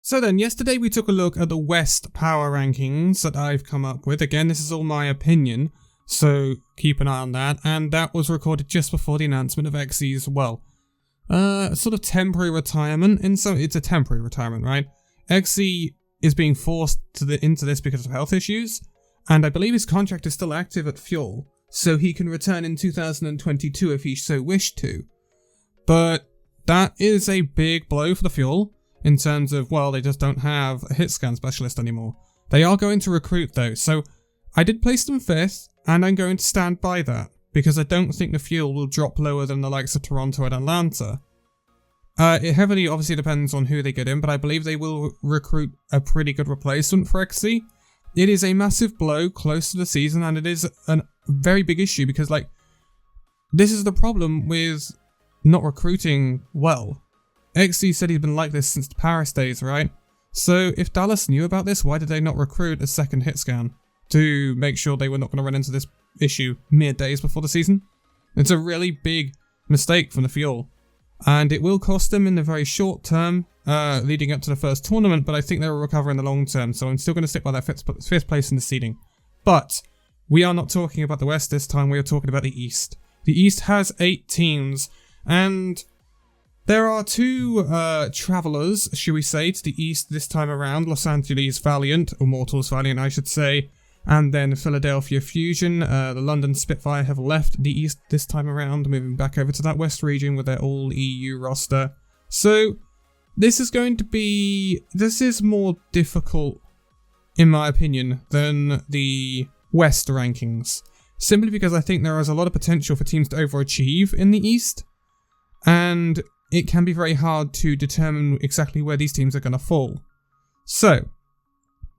So then, yesterday we took a look at the West power rankings that I've come up with. Again, this is all my opinion, so keep an eye on that. And that was recorded just before the announcement of XE's, well, sort of temporary retirement. It's a temporary retirement, right? XE is being forced into this because of health issues, and I believe his contract is still active at Fuel, so he can return in 2022 if he so wished to. But that is a big blow for the Fuel. In terms of, well, they just don't have a hit scan specialist anymore. They are going to recruit though, so I did place them 5th, and I'm going to stand by that, because I don't think the Fuel will drop lower than the likes of Toronto and Atlanta. It heavily obviously depends on who they get in, but I believe they will recruit a pretty good replacement for XE. It is a massive blow close to the season, and it is a very big issue, because like, this is the problem with not recruiting well. XE said he'd been like this since the Paris days, right? So if Dallas knew about this, why did they not recruit a second hit scan to make sure they were not going to run into this issue mere days before the season? It's a really big mistake from the Fuel, and it will cost them in the very short term, leading up to the first tournament, but I think they will recover in the long term, so I'm still going to stick by their 5th place in the seeding. But we are not talking about the West this time, we are talking about the East. The East has 8 teams, and there are 2 travellers, should we say, to the east this time around. Los Angeles Valiant, or Mortals Valiant I should say, and then Philadelphia Fusion. The London Spitfire have left the east this time around, moving back over to that west region with their all-EU roster. So this is more difficult, in my opinion, than the West rankings. Simply because I think there is a lot of potential for teams to overachieve in the East, and it can be very hard to determine exactly where these teams are going to fall. So,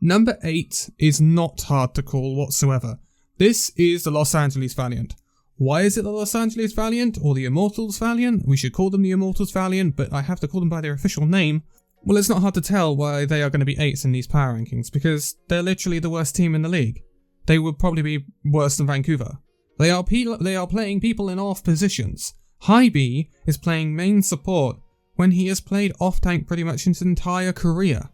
number 8 is not hard to call whatsoever. This is the Los Angeles Valiant. Why is it the Los Angeles Valiant, or the Immortals Valiant? We should call them the Immortals Valiant, but I have to call them by their official name. Well, it's not hard to tell why they are going to be 8th in these power rankings, because they're literally the worst team in the league. They would probably be worse than Vancouver. They are playing people in off positions. High B is playing main support when he has played off-tank pretty much his entire career.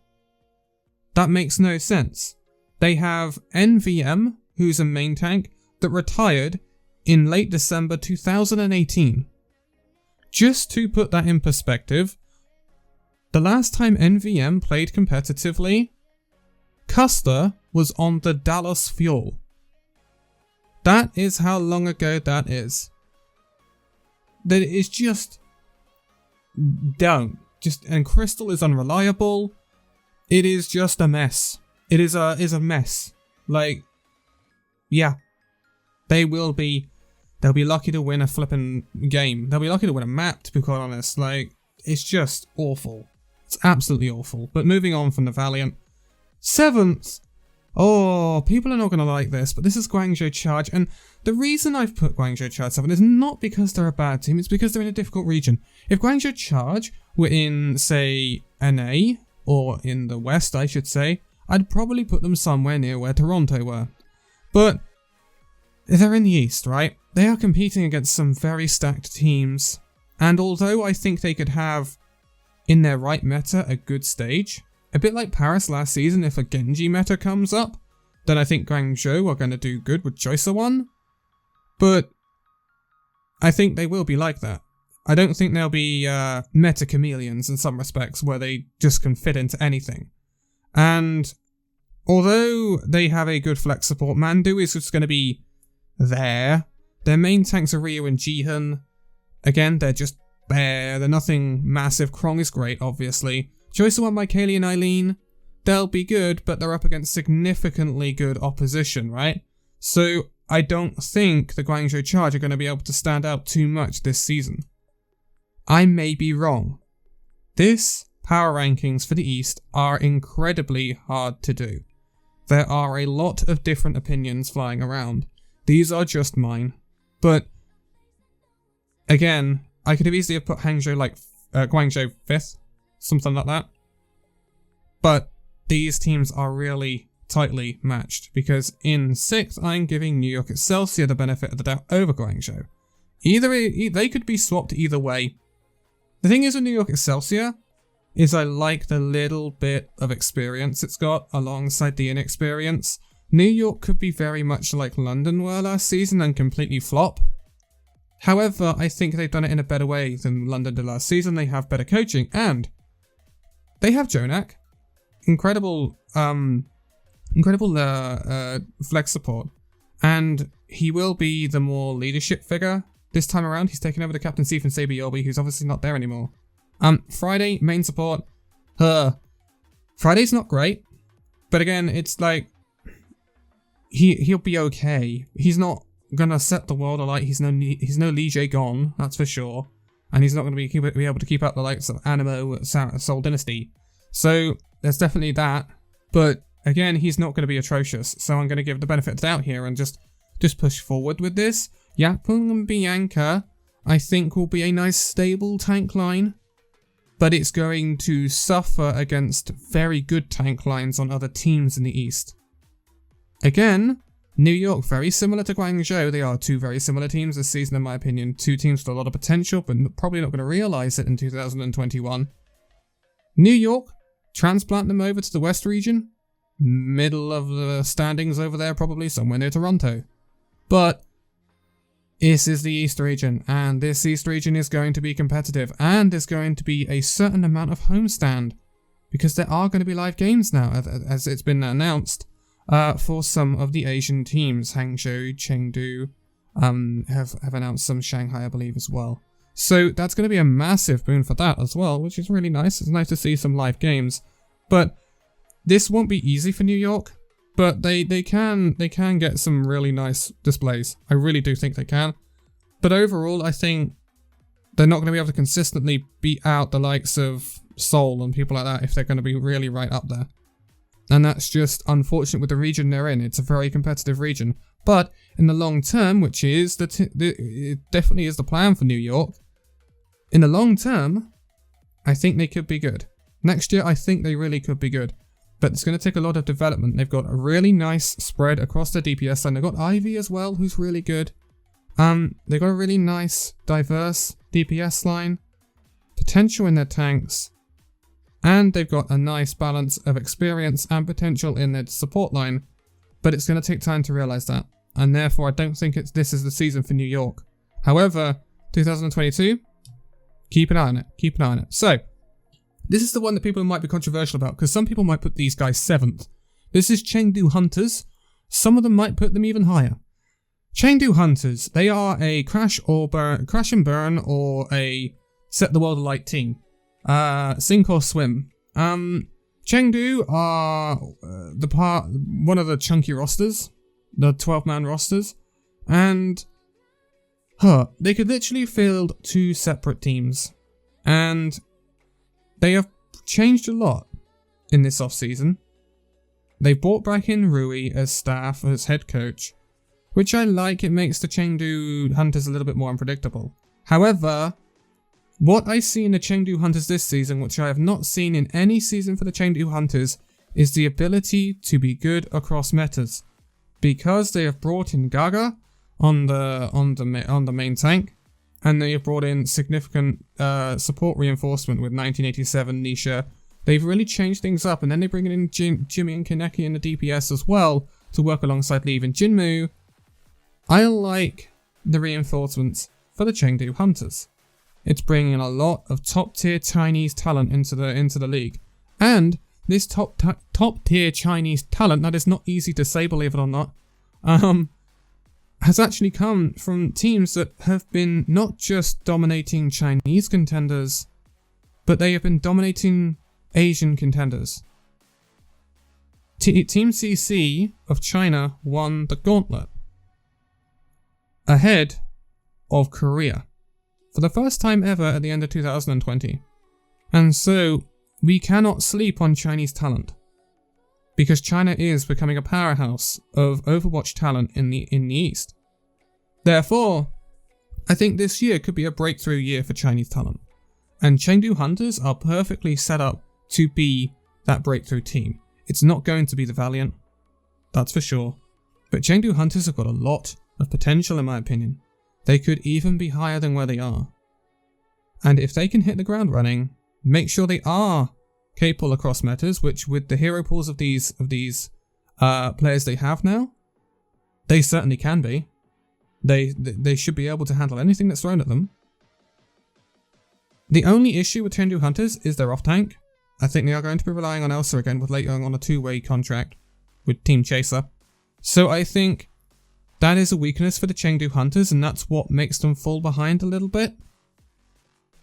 That makes no sense. They have NVM, who's a main tank, that retired in late December 2018. Just to put that in perspective, the last time NVM played competitively, Custer was on the Dallas Fuel. That is how long ago that is. That it is just and Crystal is unreliable. It is just a mess. It is a mess. Like, yeah, they'll be lucky to win a flipping game. They'll be lucky to win a map, to be quite honest. Like, it's just awful. It's absolutely awful. But moving on from the Valiant, 7th. Oh, people are not going to like this, but this is Guangzhou Charge, and the reason I've put Guangzhou Charge 7 is not because they're a bad team, it's because they're in a difficult region. If Guangzhou Charge were in, say, NA, or in the West, I should say, I'd probably put them somewhere near where Toronto were. But they're in the East, right? They are competing against some very stacked teams, and although I think they could have, in their right meta, a good stage, a bit like Paris last season, if a Genji meta comes up, then I think Guangzhou are going to do good with Choicer 1. But I think they will be like that. I don't think they'll be meta chameleons in some respects, where they just can fit into anything. And although they have a good flex support, Mandu is just going to be there. Their main tanks are Ryu and Jihan. Again, they're just there. They're nothing massive. Krong is great, obviously. Choice of 1 by Kaylee and Eileen, they'll be good, but they're up against significantly good opposition, right? So I don't think the Guangzhou Charge are going to be able to stand out too much this season. I may be wrong. This power rankings for the East are incredibly hard to do. There are a lot of different opinions flying around. These are just mine. But again, I could have easily put Guangzhou 5th. Something like that. But these teams are really tightly matched, because in 6th I'm giving New York Excelsior the benefit of the doubt over Guangzhou. They could be swapped either way. The thing is with New York Excelsior, is I like the little bit of experience it's got alongside the inexperience. New York could be very much like London were last season and completely flop. However, I think they've done it in a better way than London did last season. They have better coaching and they have Jonak. Incredible flex support. And he will be the more leadership figure this time around. He's taken over the captaincy from Sabayobi, who's obviously not there anymore. Friday, main support. Friday's not great. But again, it's like he'll be okay. He's not gonna set the world alight. He's no Lee Jae-gon, that's for sure. And he's not gonna be able to keep up the likes of Animo, Seoul Dynasty. So there's definitely that. But again, he's not gonna be atrocious. So I'm gonna give the benefit of the doubt here and just push forward with this. Yapung and Bianca, I think, will be a nice stable tank line. But it's going to suffer against very good tank lines on other teams in the East. Again, New York, very similar to Guangzhou. They are two very similar teams this season, in my opinion. Two teams with a lot of potential, but probably not going to realise it in 2021. New York, transplant them over to the West region. Middle of the standings over there, probably somewhere near Toronto. But this is the East region, and this East region is going to be competitive, and there's going to be a certain amount of homestand, because there are going to be live games now, as it's been announced, for some of the Asian teams. Hangzhou, Chengdu have announced some, Shanghai, I believe, as well. So that's going to be a massive boon for that as well, which is really nice. It's nice to see some live games, but this won't be easy for New York. But they can get some really nice displays. I really do think they can. But overall, I think they're not going to be able to consistently beat out the likes of Seoul and people like that if they're going to be really right up there. And that's just unfortunate with the region they're in. It's a very competitive region. But in the long term, which is it definitely is the plan for New York, in the long term, I think they could be good. Next year, I think they really could be good. But it's going to take a lot of development. They've got a really nice spread across their DPS line. They've got Ivy as well, who's really good. They've got a really nice, diverse DPS line. Potential in their tanks. And they've got a nice balance of experience and potential in their support line. But it's going to take time to realise that. And therefore, I don't think this is the season for New York. However, 2022, keep an eye on it. Keep an eye on it. So, this is the one that people might be controversial about, because some people might put these guys 7th. This is Chengdu Hunters. Some of them might put them even higher. Chengdu Hunters, they are a crash and burn, or a set the world alight team. Sink or swim. Chengdu are one of the chunky rosters, the 12-man rosters, and they could literally field 2 separate teams, and they have changed a lot in this off-season. They've brought back in Rui as staff, as head coach, which I like. It makes the Chengdu Hunters a little bit more unpredictable. However, what I see in the Chengdu Hunters this season, which I have not seen in any season for the Chengdu Hunters, is the ability to be good across metas. Because they have brought in Gaga on the main tank, and they have brought in significant support reinforcement with 1987 Nisha. They've really changed things up, and then they bring in Jimmy and Kaneki in the DPS as well to work alongside Leave and Jinmu. I like the reinforcements for the Chengdu Hunters. It's bringing a lot of top-tier Chinese talent into the league, and this top-tier Chinese talent, that is not easy to say, believe it or not, has actually come from teams that have been not just dominating Chinese contenders, but they have been dominating Asian contenders. Team CC of China won the gauntlet ahead of Korea for the first time ever at the end of 2020. And so we cannot sleep on Chinese talent, because China is becoming a powerhouse of Overwatch talent in the East. Therefore, I think this year could be a breakthrough year for Chinese talent, and Chengdu Hunters are perfectly set up to be that breakthrough team. It's not going to be the Valiant, that's for sure, but Chengdu Hunters have got a lot of potential in my opinion. They could even be higher than where they are. And if they can hit the ground running, make sure they are capable across metas, which with the hero pools of these players they have now, they certainly can be. They should be able to handle anything that's thrown at them. The only issue with Chengdu Hunters is their off-tank. I think they are going to be relying on Elsa again with later on a two-way contract with Team Chaser. So I think that is a weakness for the Chengdu Hunters, and that's what makes them fall behind a little bit.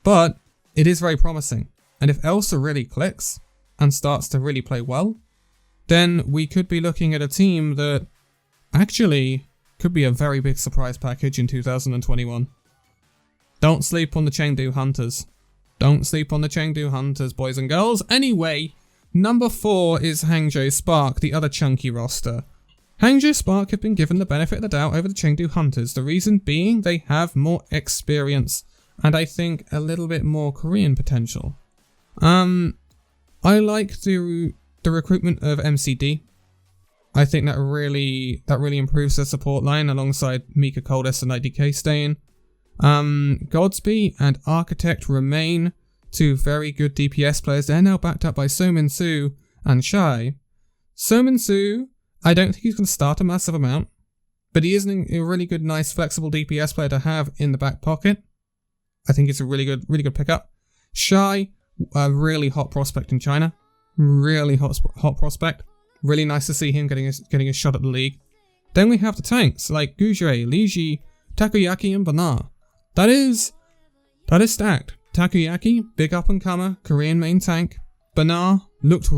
But it is very promising. And if Elsa really clicks and starts to really play well, then we could be looking at a team that actually could be a very big surprise package in 2021. Don't sleep on the Chengdu Hunters. Don't sleep on the Chengdu Hunters, boys and girls. Anyway, number 4 is Hangzhou Spark, the other chunky roster. Hangzhou Spark have been given the benefit of the doubt over the Chengdu Hunters, the reason being they have more experience and I think a little bit more Korean potential. I like the recruitment of MCD. I think that really improves their support line alongside Mika Coldest and IDK staying. Godsby and Architect remain two very good DPS players. They're now backed up by So-Min-Soo and Shai. So-Min-Soo, I don't think he's going to start a massive amount, but he is a really good, nice, flexible DPS player to have in the back pocket. I think it's a really good pickup. Shai, a really hot prospect in China. Really hot prospect. Really nice to see him getting a shot at the league. Then we have the tanks like Gujue, Liji, Takoyaki, and Bana. That is stacked. Takoyaki, big up and comer, Korean main tank. Bana looked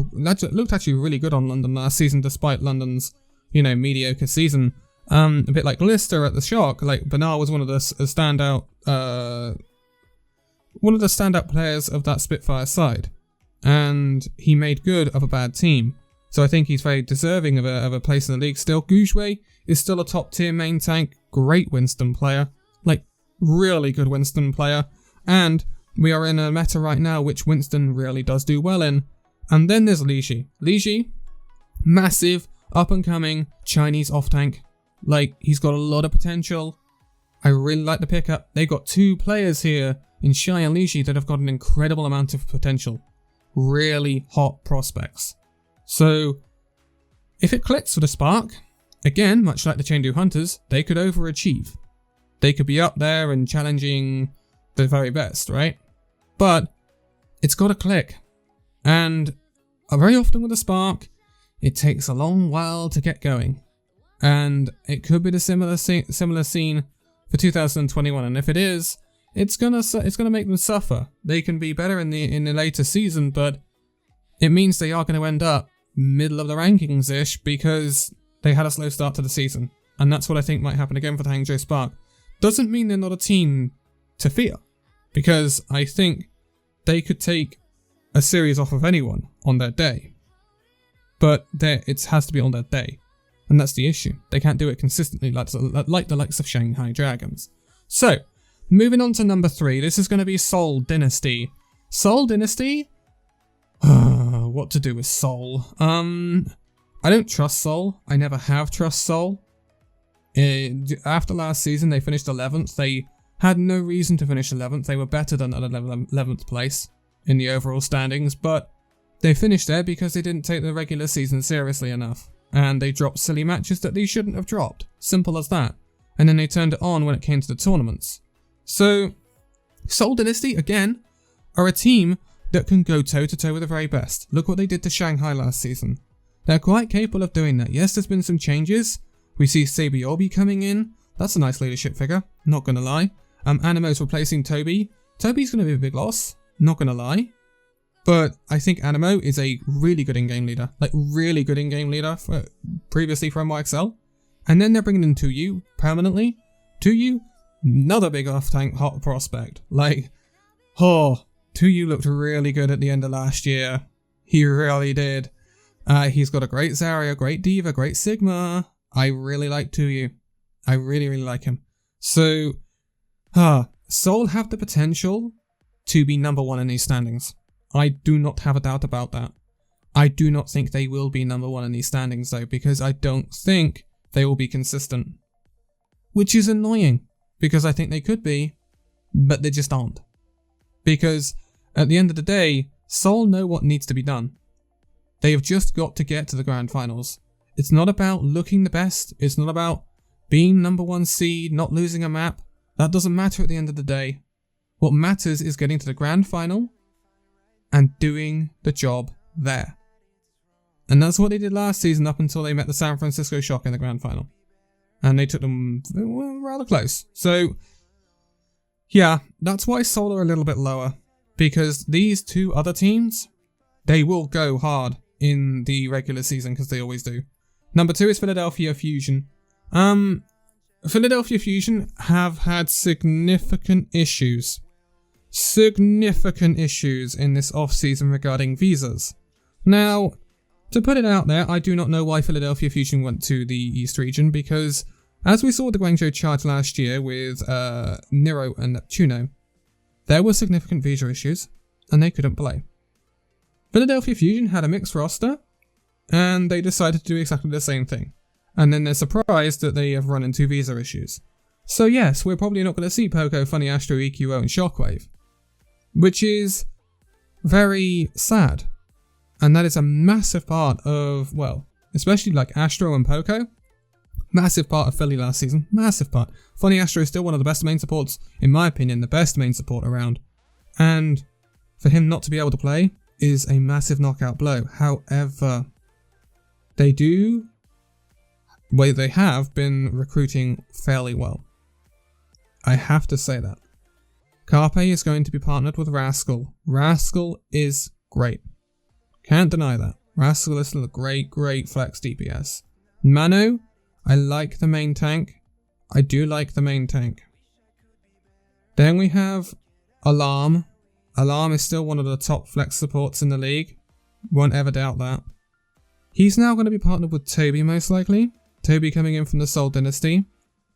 actually really good on London last season, despite London's mediocre season. A bit like Lister at the Shock. Like Bana was one of the standout players of that Spitfire side, and he made good of a bad team. So I think he's very deserving of a place in the league still. Gujue is still a top tier main tank, great Winston player, like really good Winston player, and we are in a meta right now which Winston really does do well in. And then there's Liji. Liji, massive, up and coming Chinese off tank. Like, he's got a lot of potential. I really like the pickup. They've got two players here in Shai and Liji that have got an incredible amount of potential. Really hot prospects. So, if it clicks for the Spark, again, much like the Chengdu Hunters, they could overachieve. They could be up there and challenging the very best, right? But it's got to click. And very often with the Spark, it takes a long while to get going. And it could be the similar scene for 2021. And if it is, it's gonna make them suffer. They can be better in the later season, but it means they are going to end up middle of the rankings-ish because they had a slow start to the season. And that's what I think might happen again for the Hangzhou Spark. Doesn't mean they're not a team to fear, because I think they could take a series off of anyone on their day. But it has to be on their day. And that's the issue. They can't do it consistently like the likes of Shanghai Dragons. So, moving on to number 3. This is going to be Seoul Dynasty. Seoul Dynasty? What to do with Seoul? I don't trust Seoul. I never have trust Seoul. After last season, they finished 11th. They had no reason to finish 11th. They were better than 11th place in the overall standings, but they finished there because they didn't take the regular season seriously enough. And they dropped silly matches that they shouldn't have dropped. Simple as that. And then they turned it on when it came to the tournaments. So, Seoul Dynasty, again, are a team that can go toe-to-toe with the very best. Look what they did to Shanghai last season. They're quite capable of doing that. Yes, there's been some changes. We see Sabiobi coming in. That's a nice leadership figure, not gonna lie. Animo's replacing Toby. Toby's gonna be a big loss, not gonna lie. But I think Animo is a really good in-game leader. Like, really good in-game leader previously from YXL. And then they're bringing in 2U permanently. 2U, another big off-tank hot prospect. Like, 2U looked really good at the end of last year. He really did. He's got a great Zarya, great Diva, great Sigma. I really like 2U. I really, really like him. So, Seoul have the potential to be number 1 in these standings. I do not have a doubt about that. I do not think they will be number 1 in these standings though, because I don't think they will be consistent. Which is annoying, because I think they could be, but they just aren't. Because At the end of the day, Seoul know what needs to be done. They have just got to get to the grand finals. It's not about looking the best. It's not about being number 1 seed, not losing a map. That doesn't matter at the end of the day. What matters is getting to the grand final and doing the job there. And that's what they did last season up until they met the San Francisco Shock in the grand final. And they took them rather close. So, yeah, that's why Seoul are a little bit lower. Because these two other teams, they will go hard in the regular season because they always do. Number 2 is Philadelphia Fusion. Philadelphia Fusion have had significant issues. Significant issues in this off-season regarding visas. Now, to put it out there, I do not know why Philadelphia Fusion went to the East region because, as we saw with the Guangzhou Charge last year with Nero and Neptuno, there were significant visa issues, and they couldn't play. Philadelphia Fusion had a mixed roster, and they decided to do exactly the same thing. And then they're surprised that they have run into visa issues. So yes, we're probably not going to see Poco, Funny Astro, EQO, and Shockwave. Which is very sad. And that is a massive part of, well, especially like Astro and Poco. Massive part of Philly last season. Massive part. Funny Astro is still one of the best main supports, in my opinion, the best main support around. And for him not to be able to play is a massive knockout blow. However, they have been recruiting fairly well. I have to say that. Carpe is going to be partnered with Rascal. Rascal is great. Can't deny that. Rascal is still a great flex DPS. Mano, I like the main tank. I do like the main tank. Then we have Alarm. Alarm is still one of the top flex supports in the league. Won't ever doubt that. He's now going to be partnered with Toby most likely. Toby coming in from the Seoul Dynasty.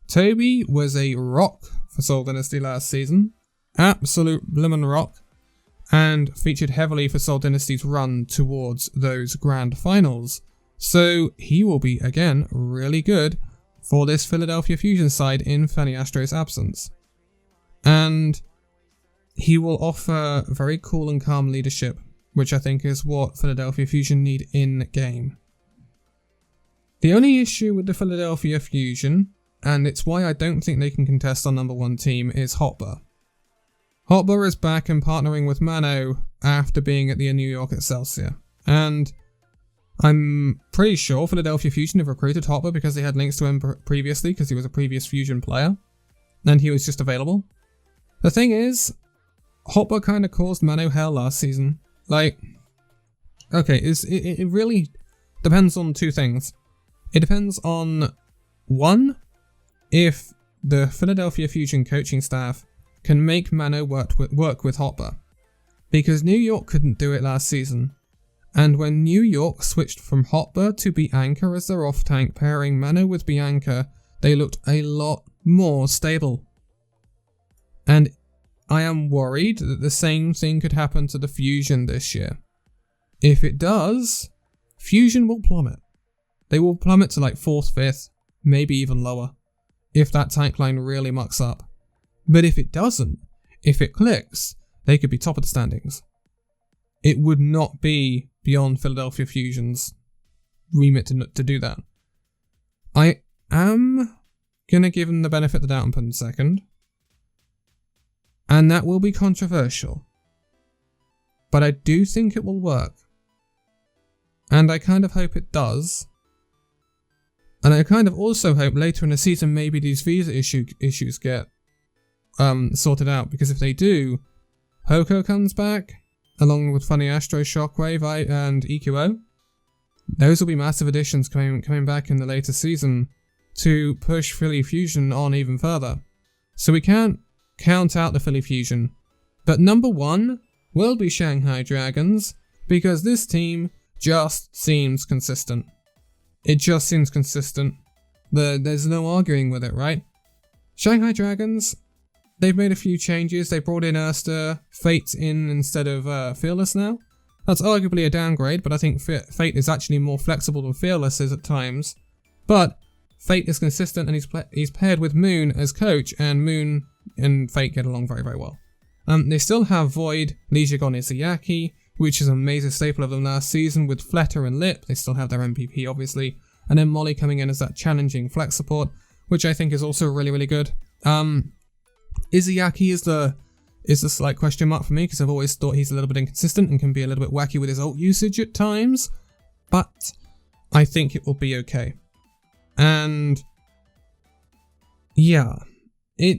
Toby was a rock for Seoul Dynasty last season. Absolute blimmin' rock. And featured heavily for Seoul Dynasty's run towards those grand finals. So he will be, again, really good for this Philadelphia Fusion side in Fanny Astro's absence. And he will offer very cool and calm leadership, which I think is what Philadelphia Fusion need in-game. The only issue with the Philadelphia Fusion, and it's why I don't think they can contest on number 1 team, is Hotbar. Hotbar is back and partnering with Mano after being at the New York Excelsior. And I'm pretty sure Philadelphia Fusion have recruited Hotbar because they had links to him previously because he was a previous Fusion player. And he was just available. The thing is, Hotbar kind of caused Mano hell last season. Like, okay, it really depends on 2 things. It depends on, 1, if the Philadelphia Fusion coaching staff can make Mano work with Hotbar. Because New York couldn't do it last season. And when New York switched from Hotbar to Bianca as their off-tank, pairing Mano with Bianca, they looked a lot more stable. And I am worried that the same thing could happen to the Fusion this year. If it does, Fusion will plummet. They will plummet to like 4th, 5th, maybe even lower, if that tank line really mucks up. But if it doesn't, if it clicks, they could be top of the standings. It would not be beyond Philadelphia Fusion's remit to do that. I am going to give them the benefit of the doubt and put in 2nd. And that will be controversial. But I do think it will work. And I kind of hope it does. And I kind of also hope later in the season maybe these visa issues get sorted out. Because if they do, Poco comes back, along with Funny Astro, Shockwave, and EQO. Those will be massive additions coming back in the later season to push Philly Fusion on even further. So we can't count out the Philly Fusion. But number 1 will be Shanghai Dragons, because this team just seems consistent. It just seems consistent. There's no arguing with it, right? Shanghai Dragons, they've made a few changes. They brought in Erster, Fate in instead of Fearless now. That's arguably a downgrade, but I think Fate is actually more flexible than Fearless is at times. But Fate is consistent, and he's paired with Moon as coach, and Moon and Fate get along very, very well. They still have Void, Lijigon Izayaki, which is a major staple of them last season, with Fletter and Lip. They still have their MVP, obviously. And then Molly coming in as that challenging flex support, which I think is also really, really good. Izayaki is the slight question mark for me, because I've always thought he's a little bit inconsistent and can be a little bit wacky with his ult usage at times. But I think it will be okay. And yeah, the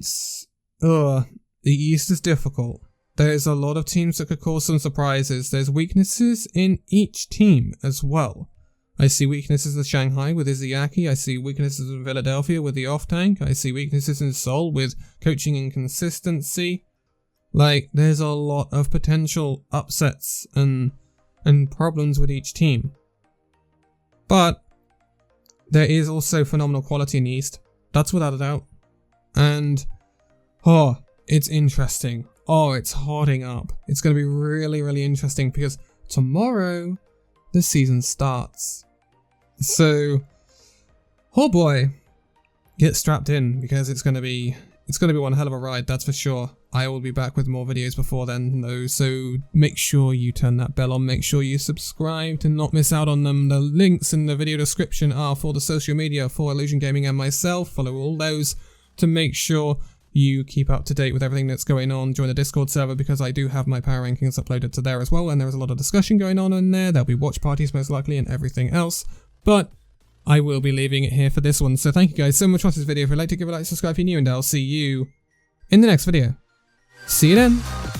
East is difficult. There's a lot of teams that could cause some surprises. There's weaknesses in each team as well. I see weaknesses in Shanghai with Izayaki. I see weaknesses in Philadelphia with the off-tank. I see weaknesses in Seoul with coaching inconsistency. Like, there's a lot of potential upsets and problems with each team. But there is also phenomenal quality in the East. That's without a doubt. And, it's interesting. It's hotting up. It's going to be really, really interesting because tomorrow the season starts. So, oh boy, get strapped in because it's going to be one hell of a ride, that's for sure. I will be back with more videos before then though, so make sure you turn that bell on, make sure you subscribe to not miss out on them. The links in the video description are for the social media for Illusion Gaming and myself. Follow all those to make sure you keep up to date with everything that's going on. Join the Discord server because I do have my power rankings uploaded to there as well, and there is a lot of discussion going on in there. There'll be watch parties most likely and everything else, but I will be leaving it here for this one. So thank you guys so much for watching this video. If you'd like to give a like, subscribe if you're new, and I'll see you in the next video. See you then.